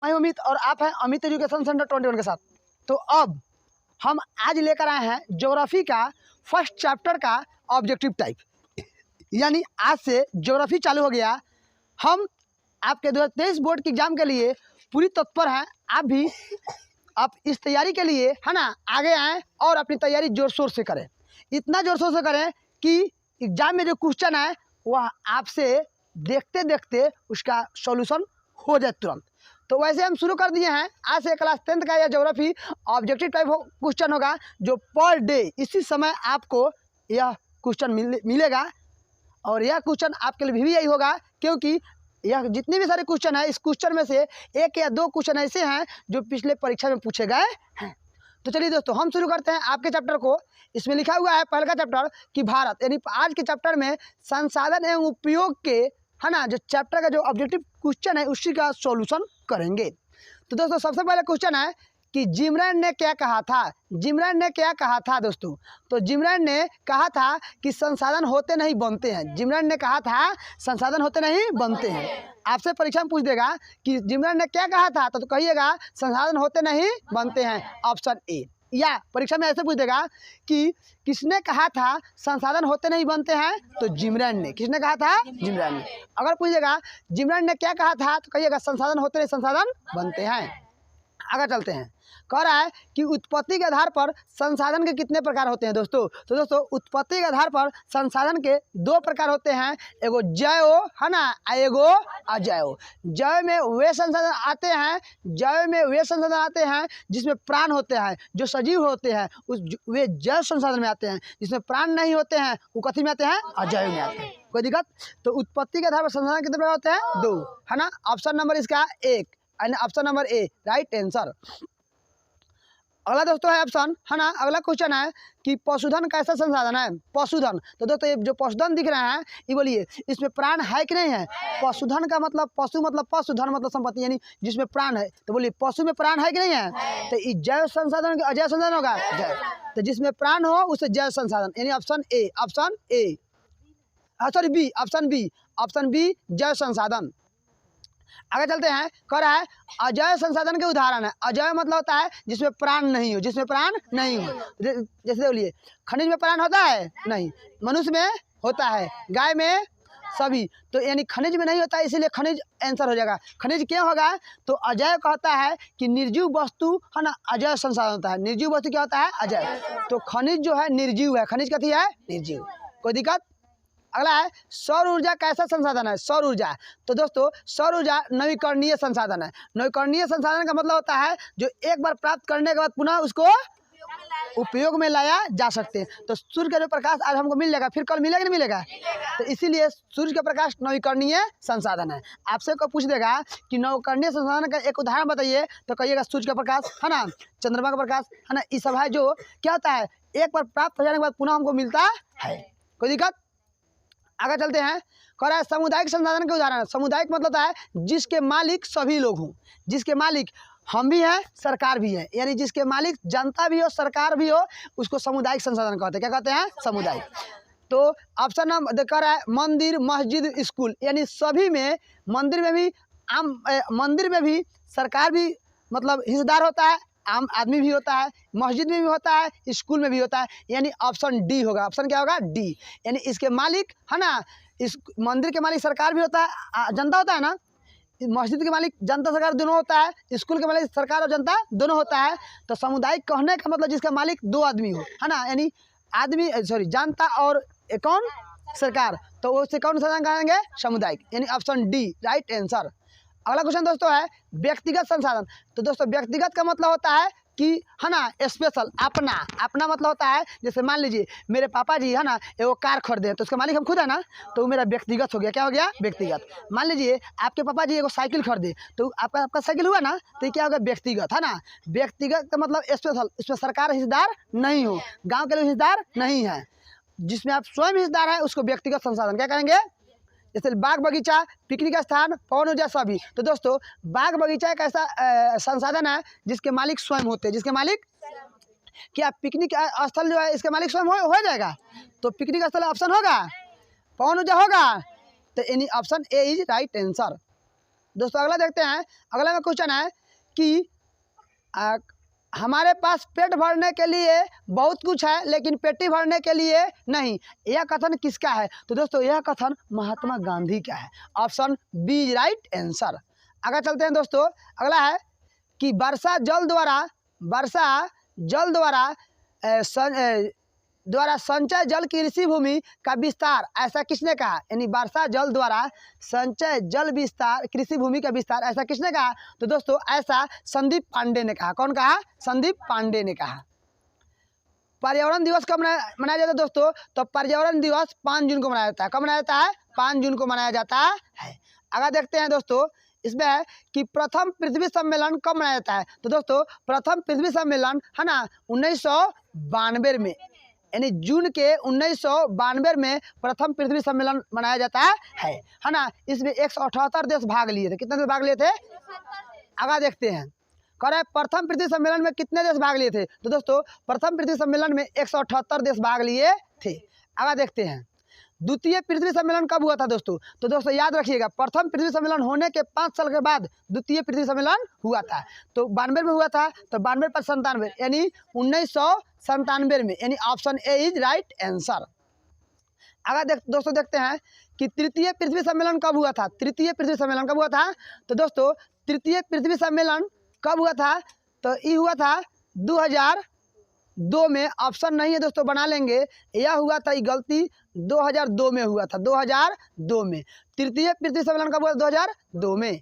मैं अमित और आप हैं अमित एजुकेशन सेंटर 21 के साथ। तो अब हम आज लेकर आए हैं ज्योग्राफी का फर्स्ट चैप्टर का ऑब्जेक्टिव टाइप, यानी आज से ज्योग्राफी चालू हो गया। हम आपके 2023 बोर्ड के एग्जाम के लिए पूरी तत्पर हैं। आप इस तैयारी के लिए है ना आगे आएँ और अपनी तैयारी जोर शोर से करें। इतना जोर शोर से करें कि एग्जाम में जो क्वेश्चन है वह आपसे देखते देखते उसका सॉल्यूशन हो जाए तुरंत। तो वैसे हम शुरू कर दिए हैं। आज से क्लास 10th का यह ज्योग्राफी ऑब्जेक्टिव टाइप क्वेश्चन होगा, जो पर डे इसी समय आपको यह क्वेश्चन मिलेगा। और यह क्वेश्चन आपके लिए भी यही होगा, क्योंकि यह जितने भी सारे क्वेश्चन है, इस क्वेश्चन में से एक या दो क्वेश्चन ऐसे हैं जो पिछले परीक्षा में पूछे गए हैं। तो चलिए दोस्तों, हम शुरू करते हैं आपके चैप्टर को। इसमें लिखा हुआ है पहला चैप्टर कि भारत, यानी आज के चैप्टर में संसाधन एवं उपयोग के है ना जो चैप्टर का जो ऑब्जेक्टिव क्वेश्चन है उसी का सॉल्यूशन करेंगे। तो दोस्तों सबसे पहले क्वेश्चन है कि जिमरन ने क्या कहा था। जिमरन ने क्या कहा था दोस्तों? तो जिमरन ने कहा था कि संसाधन होते नहीं बनते हैं। जिमरन ने कहा था संसाधन होते नहीं बनते हैं। आपसे परीक्षा में पूछ देगा कि जिमरन ने क्या कहा था, तो कहिएगा संसाधन होते नहीं बनते हैं, ऑप्शन ए। या परीक्षा में ऐसे पूछ देगा कि किसने कहा था संसाधन होते नहीं बनते हैं, तो जिमरन ने। किसने कहा था? जिमरन ने। अगर पूछ देगा जिमरन ने क्या कहा था, तो कहिएगा संसाधन होते नहीं संसाधन बनते हैं। आगे चलते हैं। कह रहा है कि उत्पत्ति के आधार पर संसाधन के कितने प्रकार होते हैं दोस्तों? तो दोस्तों उत्पत्ति के आधार पर संसाधन के दो प्रकार होते हैं, एगो जैव है ना, एगो अजैव। जैव में वे संसाधन आते हैं, जैव में वे संसाधन आते हैं जिसमें प्राण होते हैं, जो सजीव होते हैं वे जैव संसाधन में आते हैं। जिसमें प्राण नहीं होते हैं वो कथी में आते हैं? अजैव में आते हैं। कोई दिक्कत? तो उत्पत्ति के आधार पर संसाधन कितने प्रकार होते हैं? दो, है ना। ऑप्शन नंबर इसका एक, option number A right answer. अगला दोस्तों है ऑप्शन, है ना। अगला क्वेश्चन है कि पशुधन कैसा संसाधन है? पशुधन, तो दोस्तों ये जो पशुधन दिख रहा है ये बोलिए इसमें प्राण है कि नहीं है? पशुधन का मतलब पशु मतलब पशुधन मतलब संपत्ति, यानी जिसमें प्राण है। तो बोलिए पशु में प्राण है कि नहीं है? तो ये जैव संसाधन अजैव संसाधन होगा? जैव। तो जिसमें प्राण हो उसे जैव संसाधन, यानी option A, option A, sorry B, option B जैव संसाधन। आगे चलते हैं। कह रहा है अजैव संसाधन के उदाहरण है। अजैव मतलब होता है जिसमें प्राण नहीं हो, जिसमें प्राण नहीं हो। जैसे बोलिए खनिज में प्राण होता है? नहीं। मनुष्य में होता है, गाय में, सभी। तो यानी खनिज में नहीं होता है, इसीलिए खनिज आंसर हो जाएगा। खनिज क्या होगा? तो अजैव कहता है कि निर्जीव वस्तु है ना अजैव संसाधन होता है। निर्जीव वस्तु क्या होता है? अजैव। तो खनिज जो है निर्जीव है, खनिज कथी है? निर्जीव। कोई दिक्कत? अगला है सौर ऊर्जा कैसा संसाधन है? सौर ऊर्जा, तो दोस्तों सौर ऊर्जा नवीकरणीय संसाधन है। नवीकरणीय संसाधन का मतलब होता है जो एक बार प्राप्त करने के बाद पुनः उसको उपयोग में लाया जा सकते हैं। तो सूर्य का जो प्रकाश आज हमको मिल जाएगा, फिर कल मिलेगा नहीं मिलेगा? तो इसीलिए सूर्य का प्रकाश नवीकरणीय संसाधन है। आपसे को पूछ देगा कि नवीकरणीय संसाधन का एक उदाहरण बताइए, तो कहिएगा सूर्य का प्रकाश, है ना, चंद्रमा का प्रकाश, है ना। ये सब है जो क्या होता है एक बार प्राप्त हो जाने के बाद पुनः हमको मिलता है। कोई दिक्कत? आगे चलते हैं। कह रहा है सामुदायिक संसाधन के उदाहरण। सामुदायिक मतलब होता है जिसके मालिक सभी लोग हों, जिसके मालिक हम भी हैं सरकार भी है, यानी जिसके मालिक जनता भी हो सरकार भी हो उसको सामुदायिक संसाधन कहते हैं। क्या कहते हैं? सामुदायिक। तो ऑप्शन नंबर कह रहा है मंदिर, मस्जिद, स्कूल, यानी सभी में, मंदिर में भी मंदिर में भी सरकार भी मतलब हिस्सेदार होता है, आम आदमी भी होता है, मस्जिद में भी होता है, स्कूल में भी होता है, यानी ऑप्शन डी होगा। ऑप्शन क्या होगा? डी। यानी इसके मालिक है ना, इस मंदिर के मालिक सरकार भी होता है, जनता होता है ना, मस्जिद के मालिक जनता सरकार दोनों होता है, स्कूल के मालिक सरकार और जनता दोनों होता है। तो सामुदायिक कहने का मतलब जिसका मालिक दो आदमी हो, है ना, यानी आदमी सॉरी जनता और कौन? सरकार। तो उससे कौन सा कहेंगे? सामुदायिक, यानी ऑप्शन डी राइट आंसर। अगला क्वेश्चन दोस्तों है व्यक्तिगत संसाधन। तो दोस्तों व्यक्तिगत का मतलब होता है कि है ना स्पेशल, अपना। अपना मतलब होता है जैसे मान लीजिए मेरे पापा जी है ना वो कार खरीदे, तो उसका मालिक हम खुद है ना, तो वो मेरा व्यक्तिगत हो गया। क्या हो गया? व्यक्तिगत। मान लीजिए आपके पापा जी एगो साइकिल खरीदे, तो आपका साइकिल हुआ ना, तो ये क्या हो गया? व्यक्तिगत, है ना। व्यक्तिगत का मतलब स्पेशल, इसमें सरकार हिस्सेदार नहीं हो, गाँव के लोग हिस्सेदार नहीं है, जिसमें आप स्वयं हिस्सेदार है उसको व्यक्तिगत संसाधन क्या कहेंगे? जैसे बाग बगीचा, पिकनिक स्थान, पवन ऊर्जा, सभी। तो दोस्तों बाग बगीचा एक ऐसा संसाधन है जिसके मालिक स्वयं होते हैं, जिसके मालिक क्या पिकनिक स्थल जो है इसके मालिक स्वयं हो जाएगा, तो पिकनिक स्थल ऑप्शन होगा, पवन ऊर्जा होगा, तो यानी option A is right answer. दोस्तों अगला देखते हैं। अगला में क्वेश्चन है कि हमारे पास पेट भरने के लिए बहुत कुछ है लेकिन पेटी भरने के लिए नहीं। यह कथन किसका है? तो दोस्तों यह कथन महात्मा गांधी का है। Option B right answer. आगे चलते हैं दोस्तों। अगला है कि वर्षा जल द्वारा संचय जल की कृषि भूमि का विस्तार ऐसा किसने कहा? यानी वर्षा जल द्वारा संचय जल विस्तार कृषि भूमि का विस्तार ऐसा किसने कहा? तो दोस्तों ऐसा संदीप पांडे ने कहा। कौन कहा? संदीप पांडे ने कहा। पर्यावरण दिवस कब मनाया जाता है दोस्तों? तो पर्यावरण दिवस 5 जून को मनाया जाता है। कब मनाया जाता है? 5 जून को मनाया जाता है। आगे देखते हैं दोस्तों। इसमें है कि प्रथम पृथ्वी सम्मेलन कब मनाया जाता है? तो दोस्तों प्रथम पृथ्वी सम्मेलन है ना 1992 में, यानी जून के 1992 में प्रथम पृथ्वी सम्मेलन मनाया जाता है ना। इसमें 178 देश भाग लिए थे। कितने देश भाग लिए थे? आगे देखते हैं। कह रहे हैं प्रथम पृथ्वी सम्मेलन में कितने देश भाग लिए थे? तो दोस्तों प्रथम पृथ्वी सम्मेलन में 178 देश भाग लिए थे। आगे देखते हैं। द्वितीय पृथ्वी सम्मेलन कब हुआ था दोस्तों? तो दोस्तों याद रखिएगा, प्रथम पृथ्वी सम्मेलन होने के 5 साल के बाद द्वितीय पृथ्वी सम्मेलन हुआ था। तो 92 में हुआ था, तो 92 पर 97 यानी 1997 में, यानी option A is right answer. आगे दोस्तों देखते हैं कि तृतीय पृथ्वी सम्मेलन कब हुआ था? तृतीय पृथ्वी सम्मेलन कब हुआ था? तो दोस्तों तृतीय पृथ्वी सम्मेलन कब हुआ था? तो ये हुआ था 2002 में। ऑप्शन नहीं है दोस्तों, बना लेंगे। यह हुआ था, ये गलती 2002 में हुआ था। 2002 में तृतीय पृथ्वी सम्मेलन कब हुआ? 2002 में।